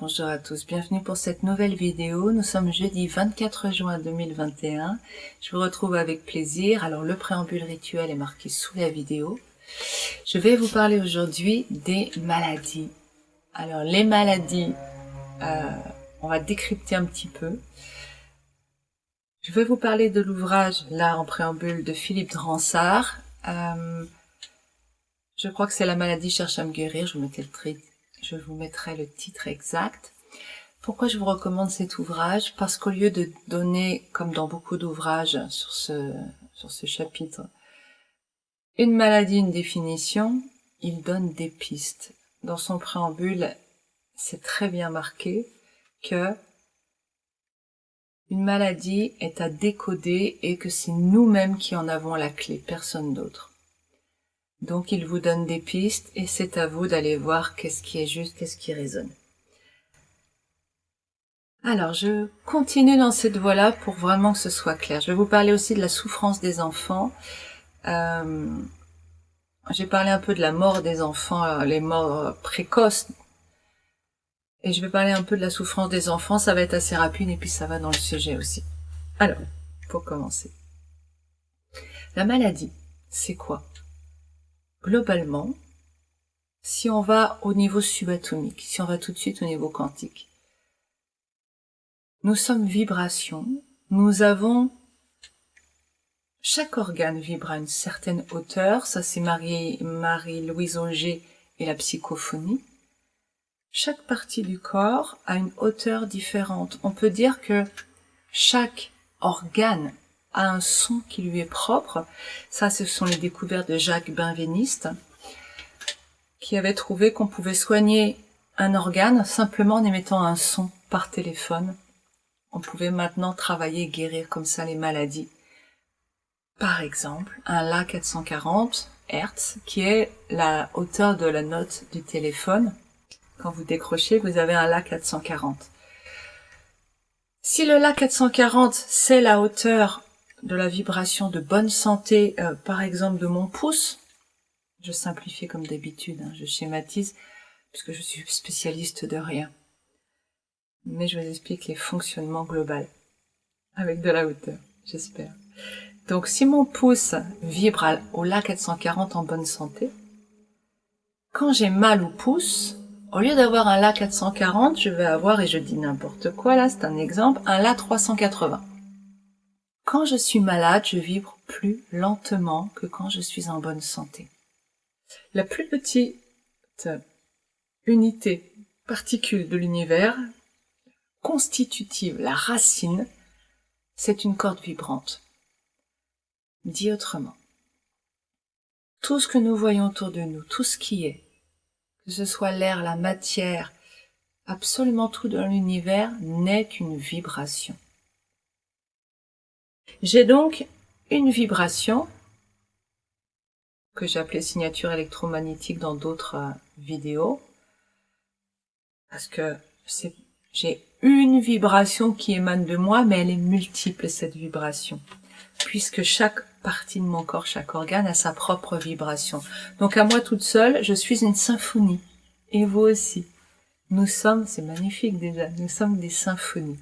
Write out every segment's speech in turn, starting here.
Bonjour à tous, bienvenue pour cette nouvelle vidéo. Nous sommes jeudi 24 juin 2021. Je vous retrouve avec plaisir. Alors le préambule rituel est marqué sous la vidéo. Je vais vous parler aujourd'hui des maladies. Alors les maladies, on va décrypter un petit peu. Je vais vous parler de l'ouvrage, là en préambule, de Philippe Dransart. Je crois que c'est La maladie cherche à me guérir. Je vous mettrai le titre exact. Pourquoi je vous recommande cet ouvrage? Parce qu'au lieu de donner, comme dans beaucoup d'ouvrages sur ce chapitre, une maladie, une définition, il donne des pistes. Dans son préambule, c'est très bien marqué que une maladie est à décoder et que c'est nous-mêmes qui en avons la clé, personne d'autre. Donc il vous donne des pistes et c'est à vous d'aller voir qu'est-ce qui est juste, qu'est-ce qui résonne. Alors je continue dans cette voie-là pour vraiment que ce soit clair. Je vais vous parler aussi de la souffrance des enfants. J'ai parlé un peu de la mort des enfants, les morts précoces. Et je vais parler un peu de la souffrance des enfants. Ça va être assez rapide et puis ça va dans le sujet aussi. Alors, pour commencer. La maladie, c'est quoi? Globalement, si on va au niveau subatomique, si on va tout de suite au niveau quantique, nous sommes vibration, nous avons, chaque organe vibre à une certaine hauteur, ça c'est Marie-Louise Auger et la psychophonie. Chaque partie du corps a une hauteur différente. On peut dire que chaque organe a un son qui lui est propre. Ça, ce sont les découvertes de Jacques Benveniste, qui avait trouvé qu'on pouvait soigner un organe simplement en émettant un son par téléphone. On pouvait maintenant travailler et guérir comme ça les maladies. Par exemple, un La 440 Hz, qui est la hauteur de la note du téléphone. Quand vous décrochez, vous avez un La 440. Si le La 440, c'est la hauteur de la vibration de bonne santé, par exemple de mon pouce, je simplifie comme d'habitude, je schématise, puisque je suis spécialiste de rien. Mais je vous explique les fonctionnements globaux, avec de la hauteur, j'espère. Donc si mon pouce vibre au La 440 en bonne santé, quand j'ai mal au pouce, au lieu d'avoir un La 440, je vais avoir, et je dis n'importe quoi là, c'est un exemple, un La 380. Quand je suis malade, je vibre plus lentement que quand je suis en bonne santé. La plus petite unité, particule de l'univers, constitutive, la racine, c'est une corde vibrante. Dit autrement, tout ce que nous voyons autour de nous, tout ce qui est, que ce soit l'air, la matière, absolument tout dans l'univers n'est qu'une vibration. J'ai donc une vibration que j'ai appelée signature électromagnétique dans d'autres vidéos, parce que j'ai une vibration qui émane de moi, mais elle est multiple cette vibration, puisque chaque partie de mon corps, chaque organe a sa propre vibration. Donc à moi toute seule, je suis une symphonie, et vous aussi. Nous sommes, c'est magnifique déjà, nous sommes des symphonies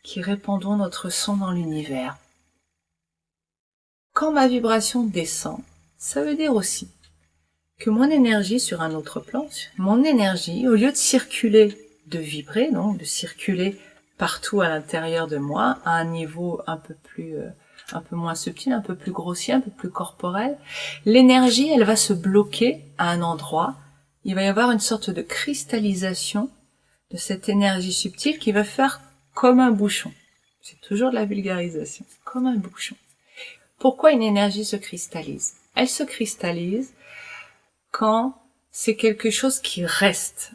qui répandons notre son dans l'univers. Quand ma vibration descend, ça veut dire aussi que mon énergie sur un autre plan, mon énergie, au lieu de circuler, de vibrer, donc de circuler partout à l'intérieur de moi, à un niveau un peu moins subtil, un peu plus grossier, un peu plus corporel, l'énergie, elle va se bloquer à un endroit. Il va y avoir une sorte de cristallisation de cette énergie subtile qui va faire comme un bouchon. C'est toujours de la vulgarisation, comme un bouchon. Pourquoi une énergie se cristallise? Elle se cristallise quand c'est quelque chose qui reste,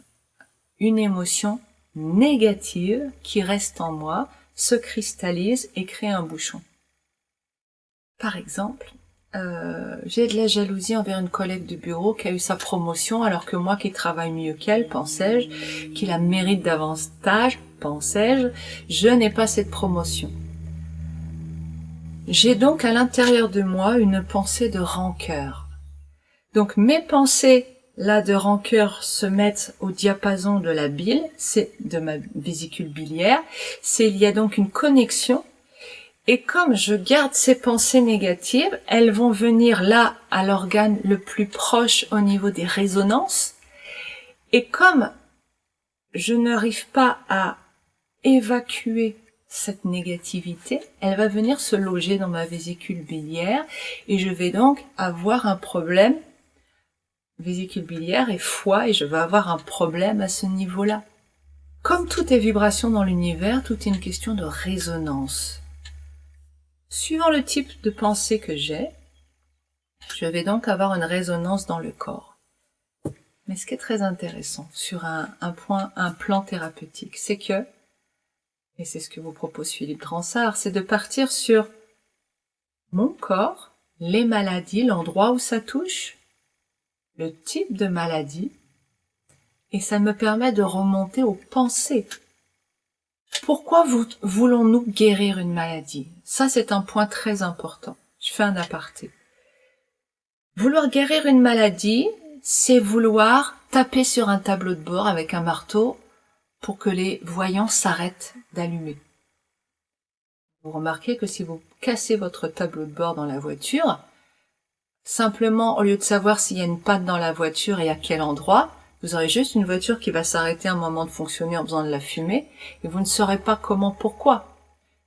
une émotion négative qui reste en moi, se cristallise et crée un bouchon. Par exemple, j'ai de la jalousie envers une collègue de bureau qui a eu sa promotion alors que moi qui travaille mieux qu'elle, pensais-je, qui la mérite davantage, pensais-je, je n'ai pas cette promotion. J'ai donc à l'intérieur de moi une pensée de rancœur. Donc mes pensées là de rancœur se mettent au diapason de la bile, c'est de ma vésicule biliaire, il y a donc une connexion. Et comme je garde ces pensées négatives, elles vont venir là à l'organe le plus proche au niveau des résonances. Et comme je n'arrive pas à évacuer cette négativité, elle va venir se loger dans ma vésicule biliaire et je vais donc avoir un problème, vésicule biliaire et foie, et je vais avoir un problème à ce niveau-là. Comme tout est vibration dans l'univers, tout est une question de résonance. Suivant le type de pensée que j'ai, je vais donc avoir une résonance dans le corps. Mais ce qui est très intéressant sur un plan thérapeutique, c'est que, et c'est ce que vous propose Philippe Dransart, c'est de partir sur mon corps, les maladies, l'endroit où ça touche, le type de maladie, et ça me permet de remonter aux pensées. Pourquoi voulons-nous guérir une maladie? Ça, c'est un point très important. Je fais un aparté. Vouloir guérir une maladie, c'est vouloir taper sur un tableau de bord avec un marteau pour que les voyants s'arrêtent d'allumer. Vous remarquez que si vous cassez votre tableau de bord dans la voiture, simplement, au lieu de savoir s'il y a une panne dans la voiture et à quel endroit, vous aurez juste une voiture qui va s'arrêter un moment de fonctionner en faisant de la fumée, et vous ne saurez pas comment, pourquoi.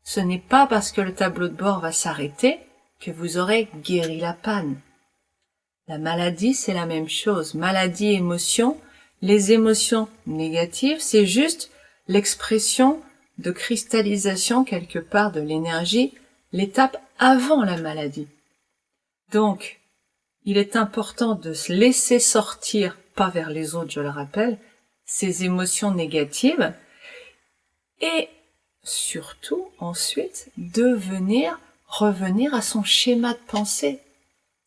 Ce n'est pas parce que le tableau de bord va s'arrêter que vous aurez guéri la panne. La maladie, c'est la même chose. Maladie, émotion. Les émotions négatives, c'est juste l'expression de cristallisation quelque part de l'énergie, l'étape avant la maladie. Donc, il est important de se laisser sortir, pas vers les autres, je le rappelle, ces émotions négatives, et surtout, ensuite, de revenir à son schéma de pensée.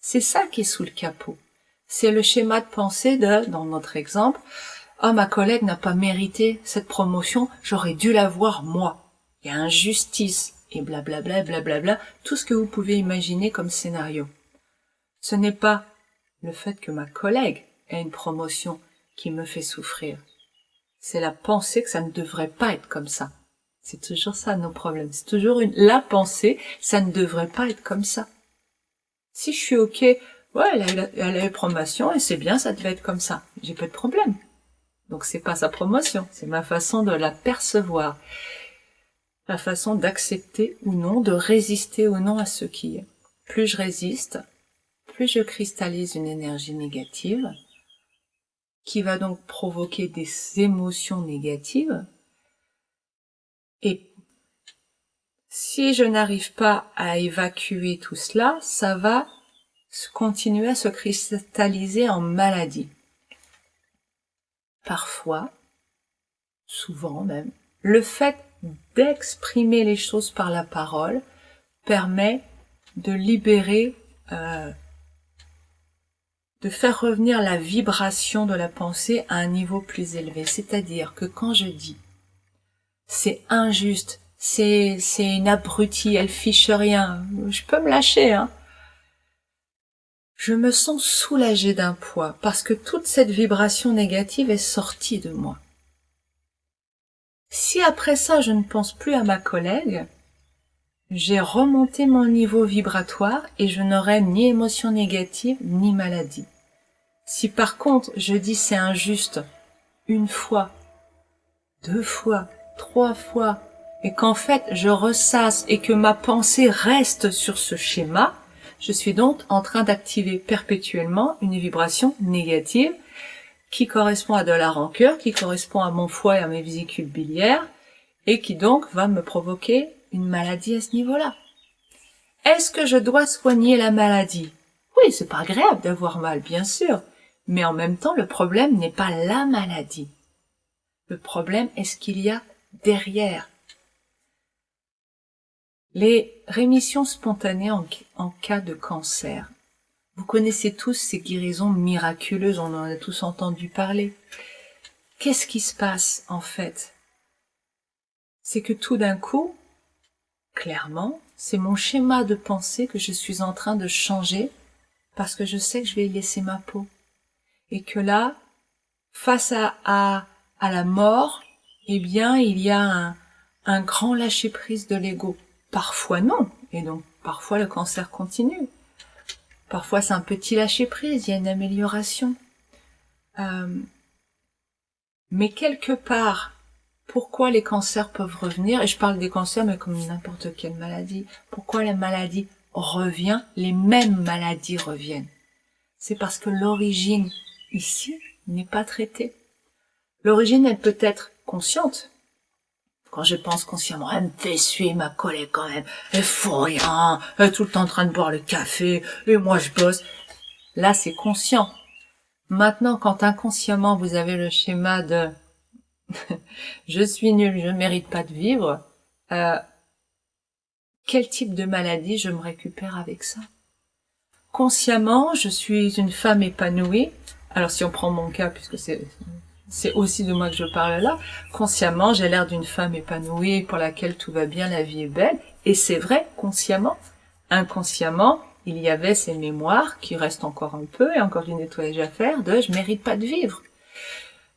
C'est ça qui est sous le capot. C'est le schéma de pensée dans notre exemple, « Ah, ma collègue n'a pas mérité cette promotion, j'aurais dû l'avoir moi. » Il y a injustice, et blablabla, blablabla, tout ce que vous pouvez imaginer comme scénario. Ce n'est pas le fait que ma collègue ait une promotion qui me fait souffrir. C'est la pensée que ça ne devrait pas être comme ça. C'est toujours ça nos problèmes. C'est toujours la pensée, ça ne devrait pas être comme ça. Si je suis ok, ouais, elle a eu promotion et c'est bien, ça devait être comme ça. J'ai pas de problème. Donc c'est pas sa promotion, c'est ma façon de la percevoir. La façon d'accepter ou non, de résister ou non à ce qui est. Plus je résiste, plus je cristallise une énergie négative qui va donc provoquer des émotions négatives. Et si je n'arrive pas à évacuer tout cela, ça va continuer à se cristalliser en maladie. Parfois, souvent même, le fait d'exprimer les choses par la parole permet de libérer, de faire revenir la vibration de la pensée à un niveau plus élevé. C'est-à-dire que quand je dis « c'est injuste », c'est une abrutie, elle fiche rien, je peux me lâcher, hein. Je me sens soulagée d'un poids parce que toute cette vibration négative est sortie de moi. Si après ça je ne pense plus à ma collègue, j'ai remonté mon niveau vibratoire et je n'aurai ni émotion négative ni maladie. Si par contre je dis c'est injuste une fois, 2 fois, 3 fois, et qu'en fait je ressasse et que ma pensée reste sur ce schéma, je suis donc en train d'activer perpétuellement une vibration négative qui correspond à de la rancœur, qui correspond à mon foie et à mes vésicules biliaires, et qui donc va me provoquer une maladie à ce niveau-là. Est-ce que je dois soigner la maladie? Oui, c'est pas agréable d'avoir mal, bien sûr, mais en même temps, le problème n'est pas la maladie. Le problème est ce qu'il y a derrière. Les rémissions spontanées en cas de cancer. Vous connaissez tous ces guérisons miraculeuses, on en a tous entendu parler. Qu'est-ce qui se passe en fait? C'est que tout d'un coup, clairement, c'est mon schéma de pensée que je suis en train de changer parce que je sais que je vais y laisser ma peau. Et que là, face à la mort, eh bien, il y a un grand lâcher-prise de l'ego. Parfois non, et donc parfois le cancer continue. Parfois c'est un petit lâcher-prise, il y a une amélioration. Mais quelque part, pourquoi les cancers peuvent revenir, et je parle des cancers mais comme n'importe quelle maladie, pourquoi la maladie revient, les mêmes maladies reviennent? C'est parce que l'origine ici n'est pas traitée. L'origine, elle peut être consciente. Quand je pense consciemment, elle me fait suer ma collègue quand même, elle fout rien, elle est tout le temps en train de boire le café, et moi je bosse. Là, c'est conscient. Maintenant, quand inconsciemment vous avez le schéma de je suis nul, je ne mérite pas de vivre, quel type de maladie je me récupère avec ça? Consciemment, je suis une femme épanouie. Alors si on prend mon cas, puisque c'est aussi de moi que je parle là, consciemment, j'ai l'air d'une femme épanouie pour laquelle tout va bien, la vie est belle. Et c'est vrai, consciemment. Inconsciemment, il y avait ces mémoires qui restent encore un peu, et encore du nettoyage à faire, de je mérite pas de vivre.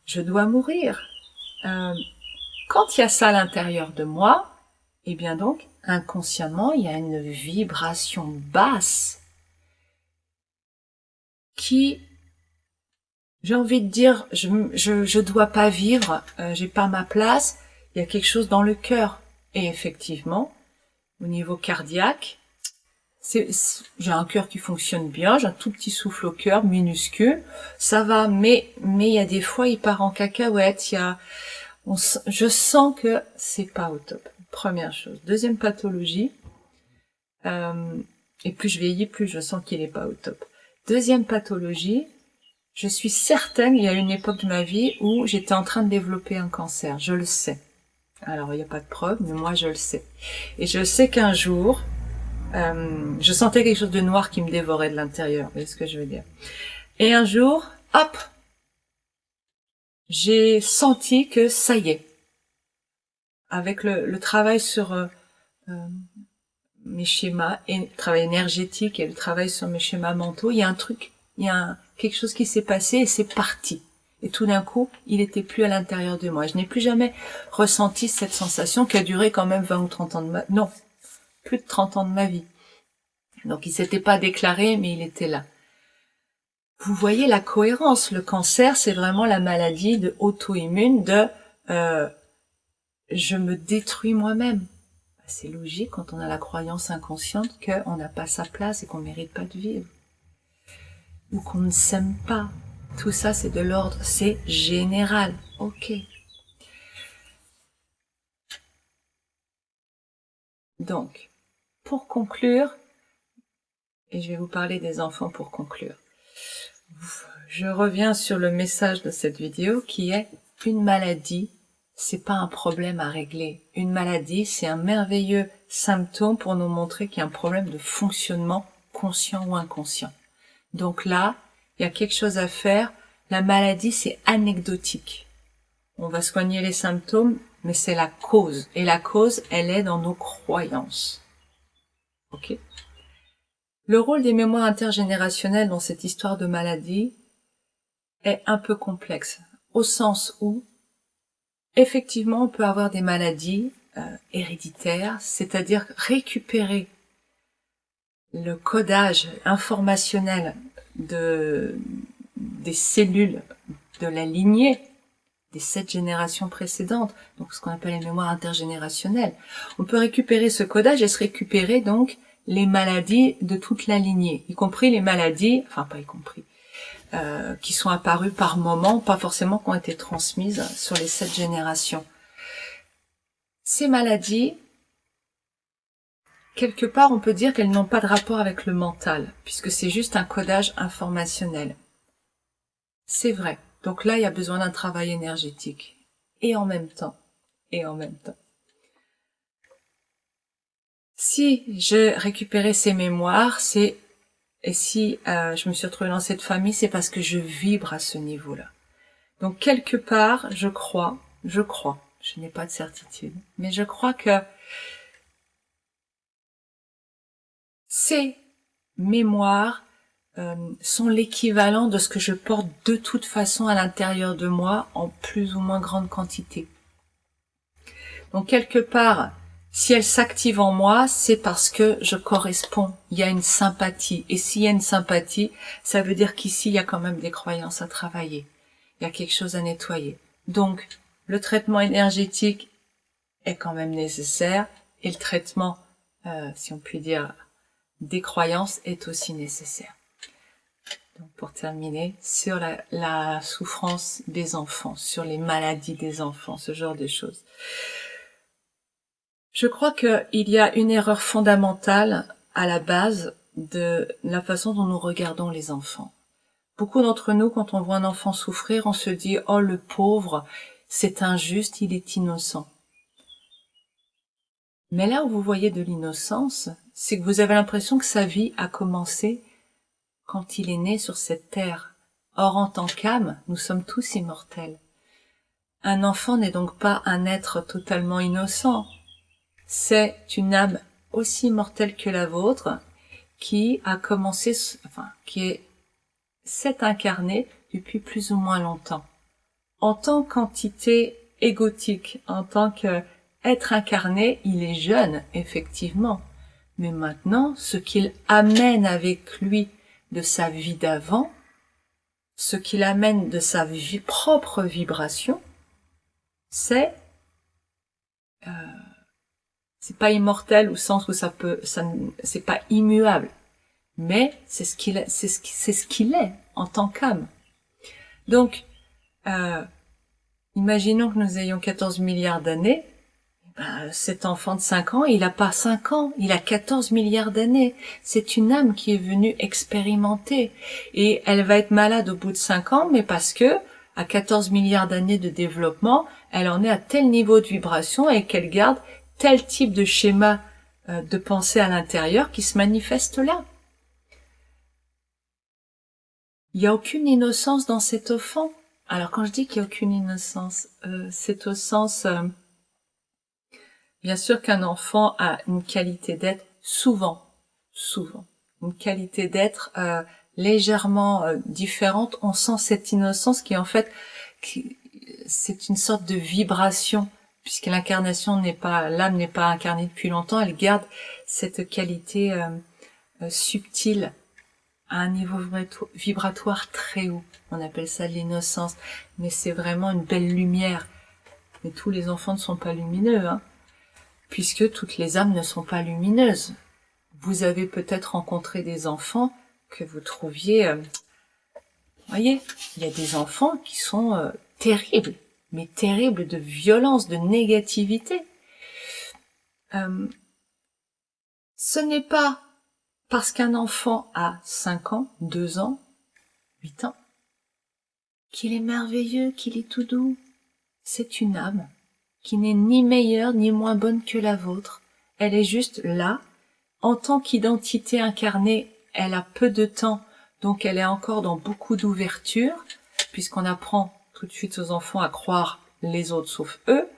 Je dois mourir. Quand il y a ça à l'intérieur de moi, eh bien donc, inconsciemment, il y a une vibration basse qui, j'ai envie de dire, je dois pas vivre, j'ai pas ma place, il y a quelque chose dans le cœur. Et effectivement, au niveau cardiaque, j'ai un cœur qui fonctionne bien, j'ai un tout petit souffle au cœur, minuscule, ça va, mais il y a des fois, il part en cacahuète, je sens que c'est pas au top. Première chose. Deuxième pathologie, et plus je vieillis, plus je sens qu'il est pas au top. Deuxième pathologie, je suis certaine, il y a une époque de ma vie où j'étais en train de développer un cancer, je le sais. Alors, il n'y a pas de preuve, mais moi, je le sais. Et je sais qu'un jour, je sentais quelque chose de noir qui me dévorait de l'intérieur, vous voyez ce que je veux dire. Et un jour, hop, j'ai senti que ça y est, avec le travail sur mes schémas, et le travail énergétique et le travail sur mes schémas mentaux, il y a un truc, quelque chose qui s'est passé et c'est parti. Et tout d'un coup, il était plus à l'intérieur de moi. Je n'ai plus jamais ressenti cette sensation qui a duré quand même 20 ou 30 ans plus de 30 ans de ma vie. Donc il s'était pas déclaré, mais il était là. Vous voyez la cohérence. Le cancer, c'est vraiment la maladie de auto-immune de je me détruis moi-même. C'est logique quand on a la croyance inconsciente qu'on n'a pas sa place et qu'on mérite pas de vivre. Ou qu'on ne s'aime pas. Tout ça, c'est de l'ordre, c'est général. Ok. Donc, pour conclure, et je vais vous parler des enfants pour conclure, je reviens sur le message de cette vidéo qui est une maladie, c'est pas un problème à régler. Une maladie, c'est un merveilleux symptôme pour nous montrer qu'il y a un problème de fonctionnement conscient ou inconscient. Donc là, il y a quelque chose à faire. La maladie, c'est anecdotique. On va soigner les symptômes, mais c'est la cause. Et la cause, elle est dans nos croyances. Ok ? Le rôle des mémoires intergénérationnelles dans cette histoire de maladie est un peu complexe, au sens où, effectivement, on peut avoir des maladies héréditaires, c'est-à-dire récupérer le codage informationnel des cellules de la lignée des 7 générations précédentes, donc ce qu'on appelle les mémoires intergénérationnelles. On peut récupérer ce codage et se récupérer donc les maladies de toute la lignée, y compris les maladies, enfin pas y compris, qui sont apparues par moment, pas forcément qui ont été transmises sur les 7 générations. Ces maladies, quelque part, on peut dire qu'elles n'ont pas de rapport avec le mental, puisque c'est juste un codage informationnel. C'est vrai. Donc là, il y a besoin d'un travail énergétique. Et en même temps. Si j'ai récupéré ces mémoires, et si je me suis retrouvée dans cette famille, c'est parce que je vibre à ce niveau-là. Donc quelque part, je crois, je n'ai pas de certitude, mais je crois que ces mémoires sont l'équivalent de ce que je porte de toute façon à l'intérieur de moi en plus ou moins grande quantité. Donc quelque part, si elle s'active en moi, c'est parce que je corresponds, il y a une sympathie. Et s'il y a une sympathie, ça veut dire qu'ici, il y a quand même des croyances à travailler. Il y a quelque chose à nettoyer. Donc, le traitement énergétique est quand même nécessaire et le traitement, si on peut dire, des croyances est aussi nécessaire. Donc, pour terminer, sur la souffrance des enfants, sur les maladies des enfants, ce genre de choses. Je crois qu'il y a une erreur fondamentale à la base de la façon dont nous regardons les enfants. Beaucoup d'entre nous, quand on voit un enfant souffrir, on se dit « Oh, le pauvre, c'est injuste, il est innocent. » Mais là où vous voyez de l'innocence, c'est que vous avez l'impression que sa vie a commencé quand il est né sur cette terre. Or, en tant qu'âme, nous sommes tous immortels. Un enfant n'est donc pas un être totalement innocent. C'est une âme aussi mortelle que la vôtre qui a commencé, s'est incarnée depuis plus ou moins longtemps. En tant qu'entité égotique, en tant qu'être incarné, il est jeune, effectivement. Mais maintenant, ce qu'il amène avec lui de sa vie d'avant, ce qu'il amène de sa propre vibration, c'est pas immortel au sens où c'est pas immuable, mais c'est ce qu'il est en tant qu'âme. Donc, imaginons que nous ayons 14 milliards d'années. Cet enfant de 5 ans, il a pas 5 ans, il a 14 milliards d'années. C'est une âme qui est venue expérimenter. Et elle va être malade au bout de 5 ans, mais parce que, à 14 milliards d'années de développement, elle en est à tel niveau de vibration et qu'elle garde tel type de schéma de pensée à l'intérieur qui se manifeste là. Il n'y a aucune innocence dans cet enfant. Alors quand je dis qu'il n'y a aucune innocence, c'est au sens... bien sûr qu'un enfant a une qualité d'être souvent, une qualité d'être légèrement différente. On sent cette innocence qui en fait, c'est une sorte de vibration, puisque l'incarnation l'âme n'est pas incarnée depuis longtemps, elle garde cette qualité subtile à un niveau vibratoire très haut. On appelle ça l'innocence, mais c'est vraiment une belle lumière. Mais tous les enfants ne sont pas lumineux, hein, puisque toutes les âmes ne sont pas lumineuses. Vous avez peut-être rencontré des enfants que vous trouviez... voyez, il y a des enfants qui sont terribles, mais terribles de violence, de négativité. Ce n'est pas parce qu'un enfant a 5 ans, 2 ans, 8 ans, qu'il est merveilleux, qu'il est tout doux. C'est une âme qui n'est ni meilleure ni moins bonne que la vôtre. Elle est juste là. En tant qu'identité incarnée, elle a peu de temps, donc elle est encore dans beaucoup d'ouverture, puisqu'on apprend tout de suite aux enfants à croire les autres sauf eux.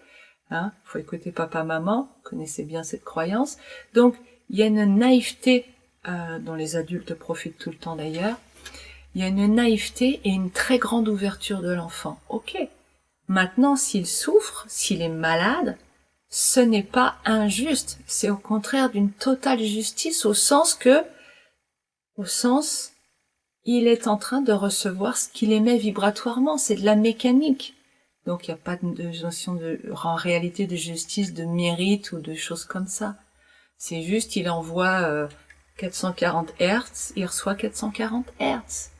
Hein, faut écouter papa, maman, vous connaissez bien cette croyance. Donc, il y a une naïveté dont les adultes profitent tout le temps d'ailleurs. Il y a une naïveté et une très grande ouverture de l'enfant. Ok. Maintenant, s'il souffre, s'il est malade, ce n'est pas injuste. C'est au contraire d'une totale justice au sens, il est en train de recevoir ce qu'il émet vibratoirement. C'est de la mécanique. Donc, il n'y a pas de notion en réalité de justice, de mérite ou de choses comme ça. C'est juste, il envoie 440 Hertz, il reçoit 440 Hertz.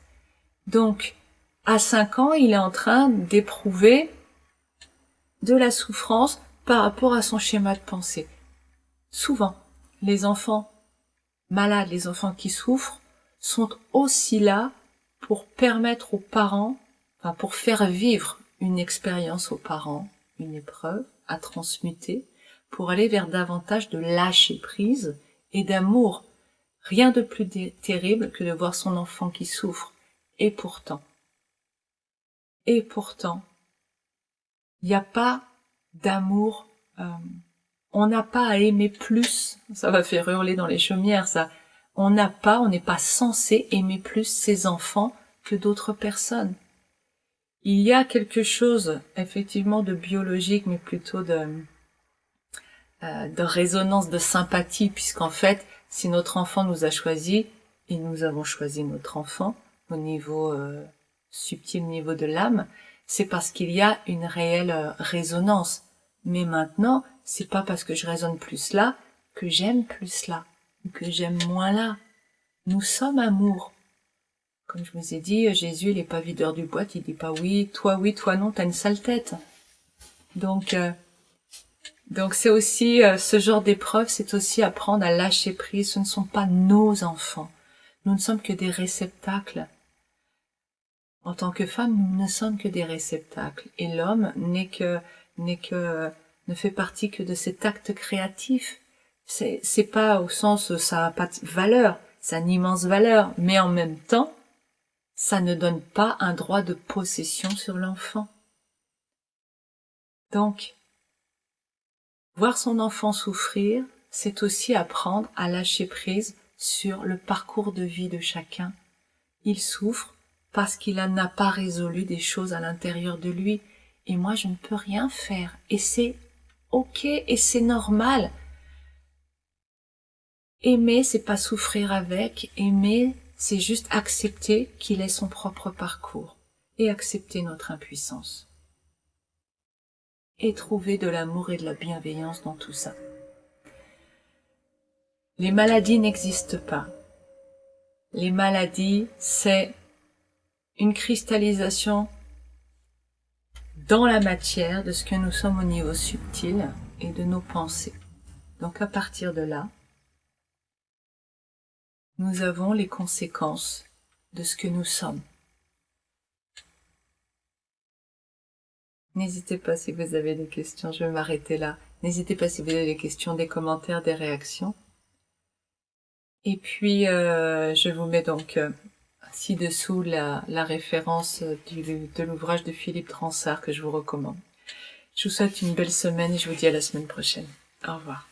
Donc, à 5 ans, il est en train d'éprouver de la souffrance par rapport à son schéma de pensée. Souvent, les enfants malades, les enfants qui souffrent, sont aussi là pour permettre aux parents, pour faire vivre une expérience aux parents, une épreuve à transmuter, pour aller vers davantage de lâcher prise et d'amour. Rien de plus terrible que de voir son enfant qui souffre. Et pourtant, il n'y a pas d'amour, on n'a pas à aimer plus, ça va faire hurler dans les chaumières, ça. On n'est pas censé aimer plus ses enfants que d'autres personnes. Il y a quelque chose, effectivement, de biologique, mais plutôt de résonance, de sympathie, puisqu'en fait, si notre enfant nous a choisis, et nous avons choisi notre enfant au niveau subtil, niveau de l'âme, c'est parce qu'il y a une réelle résonance. Mais maintenant, c'est pas parce que je résonne plus là que j'aime plus là, ou que j'aime moins là. Nous sommes amour. Comme je vous ai dit, Jésus, il est pas videur du boîte, il dit pas oui, toi non, t'as une sale tête. Donc c'est aussi ce genre d'épreuve, c'est aussi apprendre à lâcher prise. Ce ne sont pas nos enfants. Nous ne sommes que des réceptacles. En tant que femme, nous ne sommes que des réceptacles. Et l'homme ne fait partie que de cet acte créatif. C'est pas au sens où ça n'a pas de valeur, ça a une immense valeur, mais en même temps, ça ne donne pas un droit de possession sur l'enfant. Donc, voir son enfant souffrir, c'est aussi apprendre à lâcher prise sur le parcours de vie de chacun. Il souffre parce qu'il n'a pas résolu des choses à l'intérieur de lui. Et moi, je ne peux rien faire. Et c'est ok, et c'est normal. Aimer, c'est pas souffrir avec. Aimer, c'est juste accepter qu'il ait son propre parcours. Et accepter notre impuissance. Et trouver de l'amour et de la bienveillance dans tout ça. Les maladies n'existent pas. Les maladies, c'est une cristallisation dans la matière de ce que nous sommes au niveau subtil et de nos pensées. Donc à partir de là, nous avons les conséquences de ce que nous sommes. N'hésitez pas si vous avez des questions, je vais m'arrêter là. N'hésitez pas si vous avez des questions, des commentaires, des réactions. Et puis, je vous mets donc ci-dessous la référence de l'ouvrage de Philippe Dransart que je vous recommande. Je vous souhaite une belle semaine et je vous dis à la semaine prochaine. Au revoir.